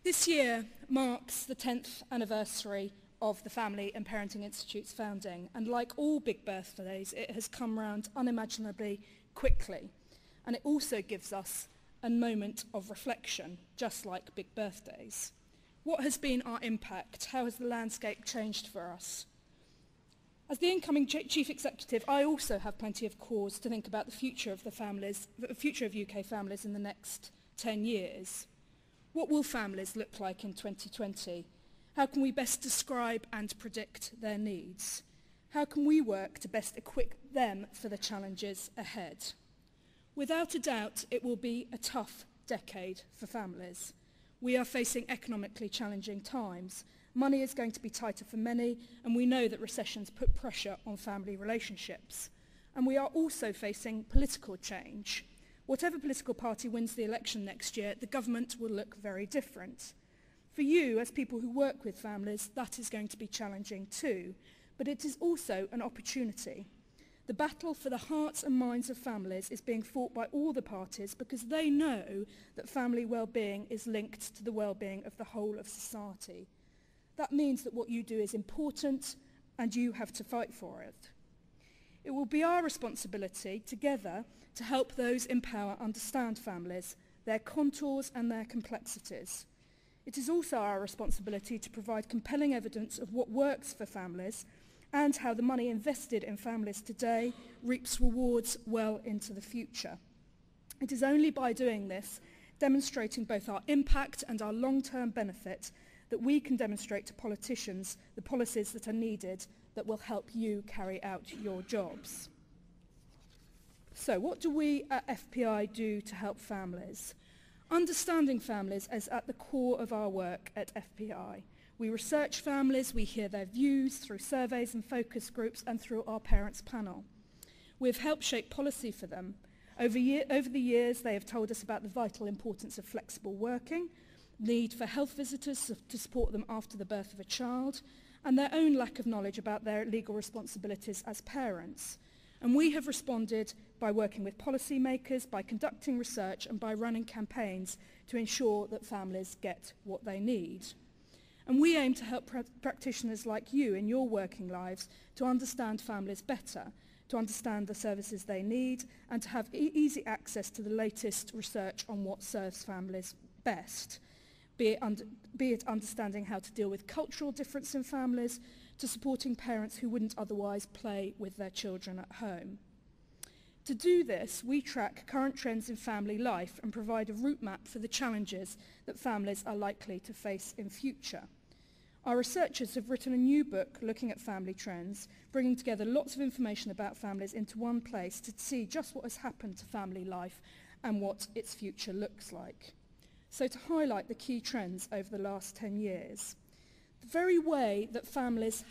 This year marks the 10th anniversary of the Family and Parenting Institute's founding, and like all big birthdays, it has come round unimaginably quickly. And it also gives us a moment of reflection, just like big birthdays. What has been our impact? How has the landscape changed for us? As the incoming chief executive, I also have plenty of cause to think about the future of UK families in the next 10 years. What will families look like in 2020? How can we best describe and predict their needs? How can we work to best equip them for the challenges ahead? Without a doubt, it will be a tough decade for families. We are facing economically challenging times. Money is going to be tighter for many, and we know that recessions put pressure on family relationships. And we are also facing political change. Whatever political party wins the election next year, the government will look very different. For you, as people who work with families, that is going to be challenging too, but it is also an opportunity. The battle for the hearts and minds of families is being fought by all the parties because they know that family well-being is linked to the well-being of the whole of society. That means that what you do is important and you have to fight for it. It will be our responsibility together to help those in power understand families, their contours and their complexities. It is also our responsibility to provide compelling evidence of what works for families and how the money invested in families today reaps rewards well into the future. It is only by doing this, demonstrating both our impact and our long-term benefit, that we can demonstrate to politicians the policies that are needed that will help you carry out your jobs. So what do we at FPI do to help families? Understanding families is at the core of our work at FPI. We research families, we hear their views through surveys and focus groups and through our parents panel. We've helped shape policy for them. Over the years, they have told us about the vital importance of flexible working, need for health visitors to support them after the birth of a child, and their own lack of knowledge about their legal responsibilities as parents. And we have responded by working with policymakers, by conducting research, and by running campaigns to ensure that families get what they need. And we aim to help practitioners like you in your working lives to understand families better, to understand the services they need, and to have easy access to the latest research on what serves families best, be it understanding how to deal with cultural difference in families, to supporting parents who wouldn't otherwise play with their children at home. To do this, we track current trends in family life and provide a route map for the challenges that families are likely to face in future. Our researchers have written a new book looking at family trends, bringing together lots of information about families into one place to see just what has happened to family life and what its future looks like. So to highlight the key trends over the last 10 years, the very way that families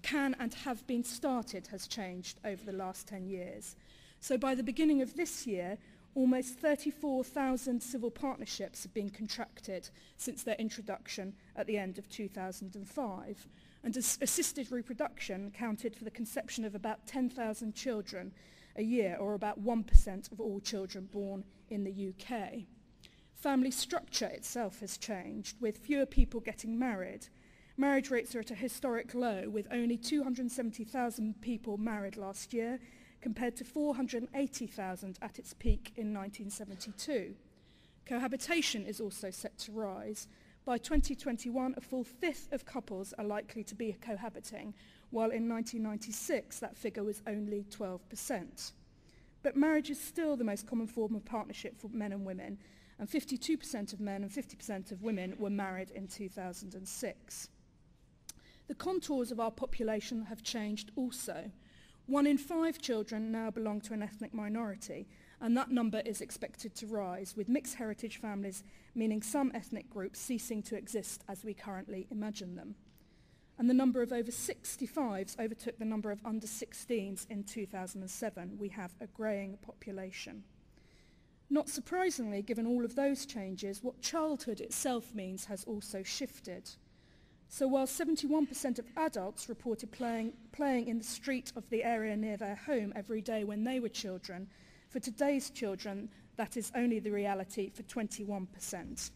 can and have been started has changed over the last 10 years. So by the beginning of this year, almost 34,000 civil partnerships have been contracted since their introduction at the end of 2005. And assisted reproduction counted for the conception of about 10,000 children a year, or about 1% of all children born in the UK. Family structure itself has changed, with fewer people getting married. Marriage rates are at a historic low, with only 270,000 people married last year, compared to 480,000 at its peak in 1972. Cohabitation is also set to rise. By 2021, a full fifth of couples are likely to be cohabiting, while in 1996 that figure was only 12%. But marriage is still the most common form of partnership for men and women, and 52% of men and 50% of women were married in 2006. The contours of our population have changed also. 1 in 5 children now belong to an ethnic minority, and that number is expected to rise, with mixed heritage families meaning some ethnic groups ceasing to exist as we currently imagine them. And the number of over 65s overtook the number of under 16s in 2007. We have a greying population. Not surprisingly, given all of those changes, what childhood itself means has also shifted. So while 71% of adults reported playing in the street of the area near their home every day when they were children, for today's children, that is only the reality for 21%.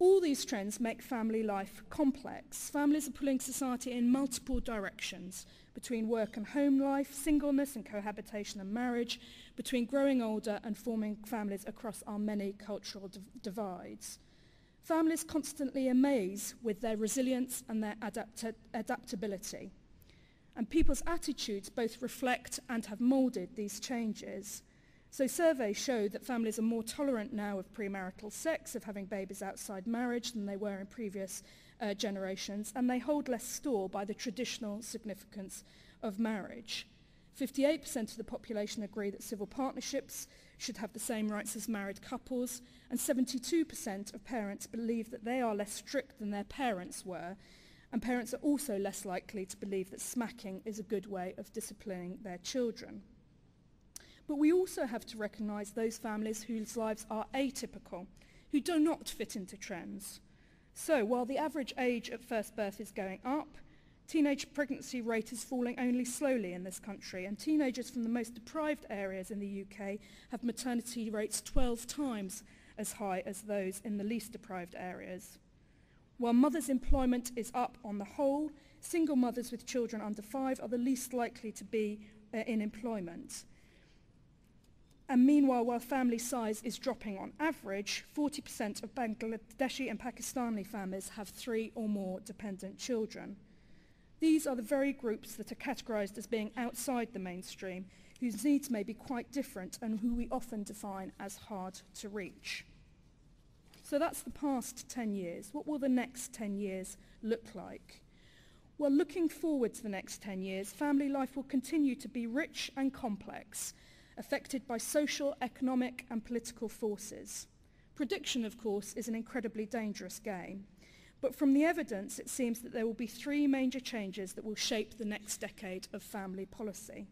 All these trends make family life complex. Families are pulling society in multiple directions, between work and home life, singleness and cohabitation and marriage, between growing older and forming families across our many cultural divides. Families constantly amaze with their resilience and their adaptability. And people's attitudes both reflect and have moulded these changes. So surveys show that families are more tolerant now of premarital sex, of having babies outside marriage than they were in previous generations, and they hold less store by the traditional significance of marriage. 58% of the population agree that civil partnerships should have the same rights as married couples, and 72% of parents believe that they are less strict than their parents were, and parents are also less likely to believe that smacking is a good way of disciplining their children. But we also have to recognise those families whose lives are atypical, who do not fit into trends. So while the average age at first birth is going up, teenage pregnancy rate is falling only slowly in this country, and teenagers from the most deprived areas in the UK have maternity rates 12 times as high as those in the least deprived areas. While mothers' employment is up on the whole, single mothers with children under 5 are the least likely to be in employment. And meanwhile, while family size is dropping on average, 40% of Bangladeshi and Pakistani families have 3 or more dependent children. These are the very groups that are categorised as being outside the mainstream, whose needs may be quite different and who we often define as hard to reach. So that's the past 10 years. What will the next 10 years look like? Well, looking forward to the next 10 years, family life will continue to be rich and complex, affected by social, economic and political forces. Prediction, of course, is an incredibly dangerous game. But from the evidence, it seems that there will be 3 major changes that will shape the next decade of family policy.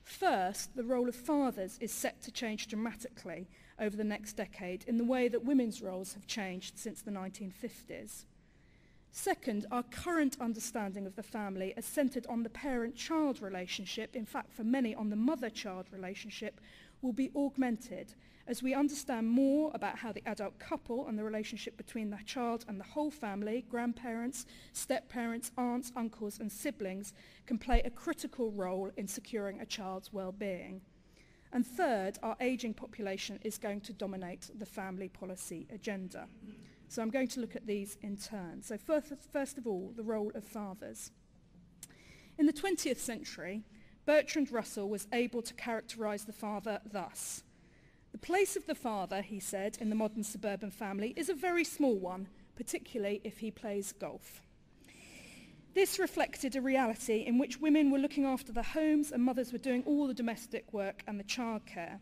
First, the role of fathers is set to change dramatically over the next decade in the way that women's roles have changed since the 1950s. Second, our current understanding of the family is centred on the parent-child relationship, in fact for many on the mother-child relationship, will be augmented as we understand more about how the adult couple and the relationship between the child and the whole family, grandparents, step-parents, aunts, uncles and siblings can play a critical role in securing a child's well-being. And third, our ageing population is going to dominate the family policy agenda. So I'm going to look at these in turn. So first of all, the role of fathers. In the 20th century, Bertrand Russell was able to characterise the father thus: "The place of the father," he said, "in the modern suburban family is a very small one, particularly if he plays golf." This reflected a reality in which women were looking after the homes and mothers were doing all the domestic work and the childcare.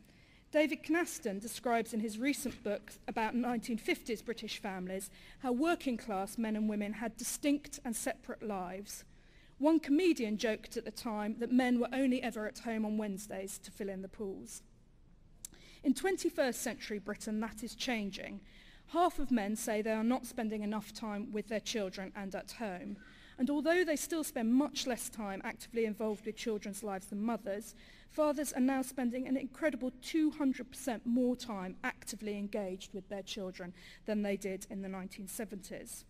David Knaston describes in his recent book about 1950s British families how working class men and women had distinct and separate lives. One comedian joked at the time that men were only ever at home on Wednesdays to fill in the pools. In 21st century Britain, that is changing. Half of men say they are not spending enough time with their children and at home. And although they still spend much less time actively involved with children's lives than mothers, fathers are now spending an incredible 200% more time actively engaged with their children than they did in the 1970s.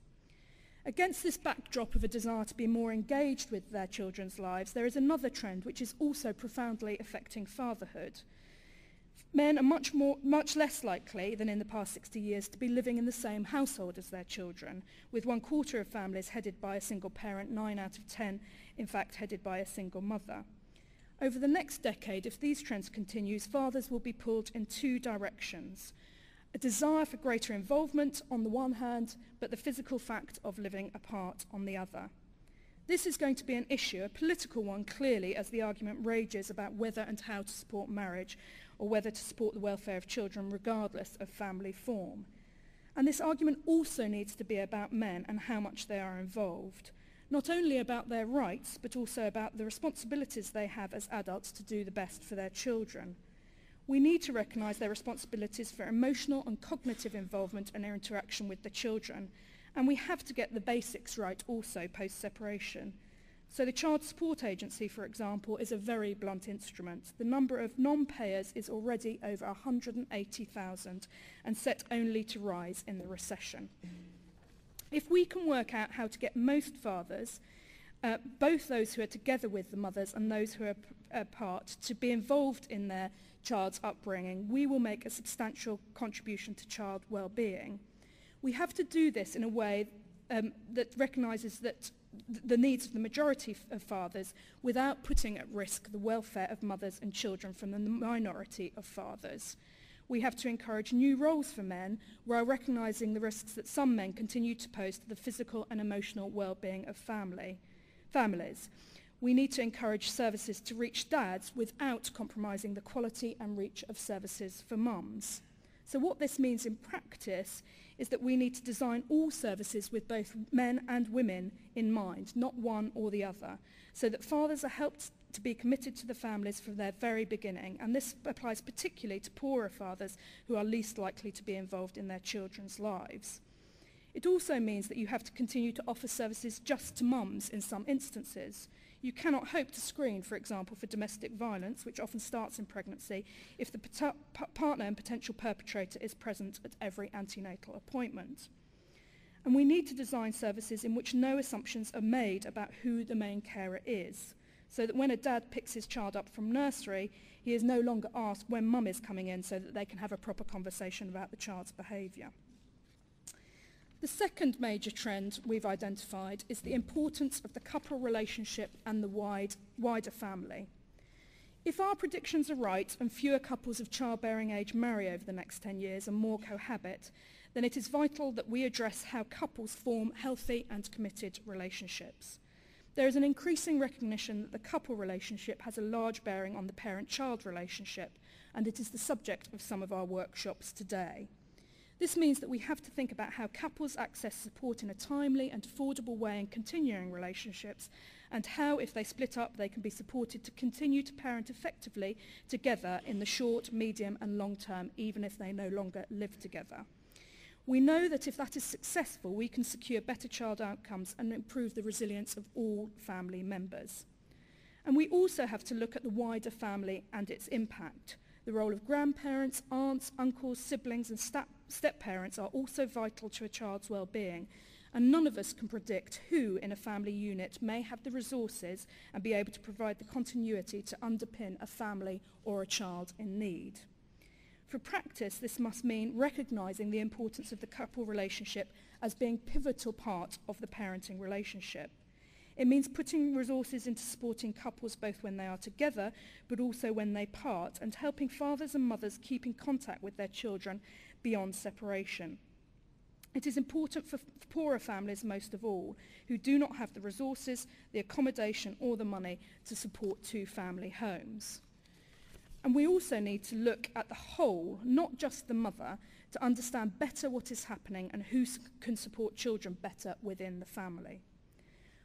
Against this backdrop of a desire to be more engaged with their children's lives, there is another trend which is also profoundly affecting fatherhood. Men are much less likely than in the past 60 years to be living in the same household as their children, with 1/4 of families headed by a single parent, 9 out of 10, in fact, headed by a single mother. Over the next decade, if these trends continue, fathers will be pulled in 2 directions. A desire for greater involvement on the one hand, but the physical fact of living apart on the other. This is going to be an issue, a political one clearly, as the argument rages about whether and how to support marriage or whether to support the welfare of children regardless of family form. And this argument also needs to be about men and how much they are involved. Not only about their rights, but also about the responsibilities they have as adults to do the best for their children. We need to recognise their responsibilities for emotional and cognitive involvement and their interaction with the children. And we have to get the basics right also post-separation. So the Child Support Agency, for example, is a very blunt instrument. The number of non-payers is already over 180,000 and set only to rise in the recession. If we can work out how to get most fathers, both those who are together with the mothers and those who are apart, to be involved in their child's upbringing, we will make a substantial contribution to child well-being. We have to do this in a way that recognises that the needs of the majority of fathers without putting at risk the welfare of mothers and children from the minority of fathers. We have to encourage new roles for men while recognising the risks that some men continue to pose to the physical and emotional well-being of families. We need to encourage services to reach dads without compromising the quality and reach of services for mums. So what this means in practice is that we need to design all services with both men and women in mind, not one or the other, so that fathers are helped to be committed to the families from their very beginning. And this applies particularly to poorer fathers who are least likely to be involved in their children's lives. It also means that you have to continue to offer services just to mums in some instances. You cannot hope to screen, for example, for domestic violence, which often starts in pregnancy, if the partner and potential perpetrator is present at every antenatal appointment. And we need to design services in which no assumptions are made about who the main carer is, so that when a dad picks his child up from nursery, he is no longer asked when mum is coming in so that they can have a proper conversation about the child's behaviour. The second major trend we've identified is the importance of the couple relationship and the wider family. If our predictions are right and fewer couples of childbearing age marry over the next 10 years and more cohabit, then it is vital that we address how couples form healthy and committed relationships. There is an increasing recognition that the couple relationship has a large bearing on the parent-child relationship, and it is the subject of some of our workshops today. This means that we have to think about how couples access support in a timely and affordable way in continuing relationships, and how, if they split up, they can be supported to continue to parent effectively together in the short, medium and long term, even if they no longer live together. We know that if that is successful, we can secure better child outcomes and improve the resilience of all family members. And we also have to look at the wider family and its impact. The role of grandparents, aunts, uncles, siblings and step-parents are also vital to a child's well-being, and none of us can predict who in a family unit may have the resources and be able to provide the continuity to underpin a family or a child in need. For practice, this must mean recognising the importance of the couple relationship as being a pivotal part of the parenting relationship. It means putting resources into supporting couples both when they are together, but also when they part, and helping fathers and mothers keep in contact with their children beyond separation. It is important for poorer families most of all, who do not have the resources, the accommodation or the money to support two family homes. And we also need to look at the whole, not just the mother, to understand better what is happening and who can support children better within the family.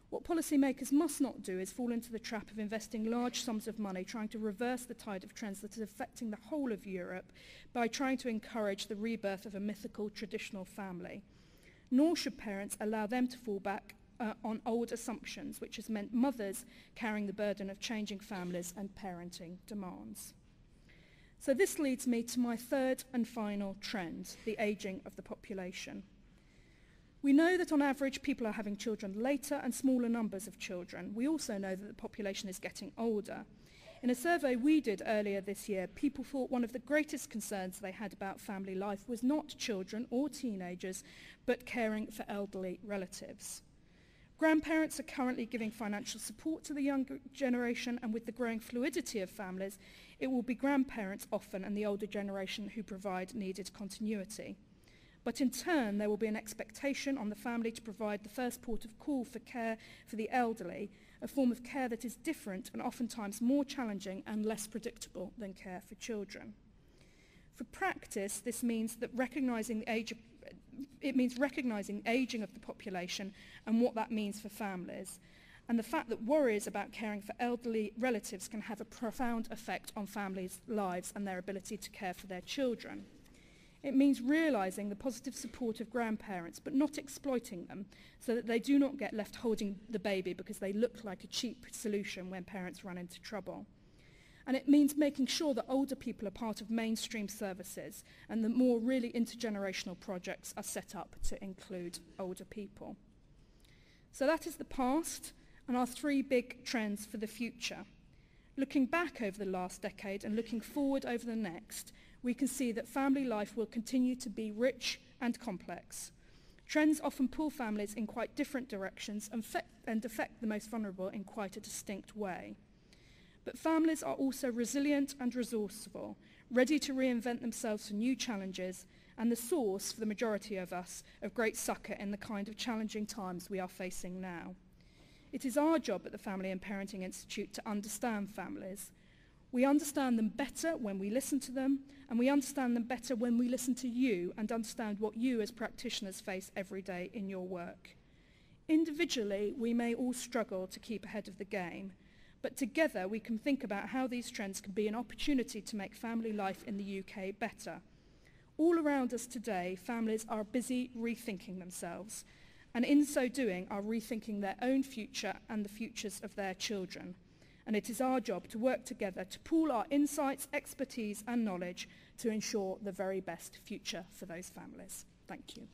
What policymakers must not do is fall into the trap of investing large sums of money trying to reverse the tide of trends that is affecting the whole of Europe by trying to encourage the rebirth of a mythical traditional family. Nor should parents allow them to fall back on old assumptions, which has meant mothers carrying the burden of changing families and parenting demands. So this leads me to my third and final trend, the ageing of the population. We know that on average people are having children later and smaller numbers of children. We also know that the population is getting older. In a survey we did earlier this year, people thought one of the greatest concerns they had about family life was not children or teenagers, but caring for elderly relatives. Grandparents are currently giving financial support to the younger generation, and with the growing fluidity of families, it will be grandparents often and the older generation who provide needed continuity. But in turn, there will be an expectation on the family to provide the first port of call for care for the elderly, a form of care that is different and oftentimes more challenging and less predictable than care for children. For practice, this means that recognizing the ageing of the population and what that means for families, and the fact that worries about caring for elderly relatives can have a profound effect on families' lives and their ability to care for their children. It means realising the positive support of grandparents, but not exploiting them, so that they do not get left holding the baby because they look like a cheap solution when parents run into trouble. And it means making sure that older people are part of mainstream services and that more really intergenerational projects are set up to include older people. So that is the past and our 3 big trends for the future. Looking back over the last decade and looking forward over the next, we can see that family life will continue to be rich and complex. Trends often pull families in quite different directions and affect the most vulnerable in quite a distinct way. But families are also resilient and resourceful, ready to reinvent themselves for new challenges, and the source for the majority of us of great succour in the kind of challenging times we are facing now. It is our job at the Family and Parenting Institute to understand families. We understand them better when we listen to them, and we understand them better when we listen to you and understand what you as practitioners face every day in your work. Individually, we may all struggle to keep ahead of the game, but together we can think about how these trends can be an opportunity to make family life in the UK better. All around us today, families are busy rethinking themselves, and in so doing are rethinking their own future and the futures of their children. And it is our job to work together to pool our insights, expertise and knowledge to ensure the very best future for those families. Thank you.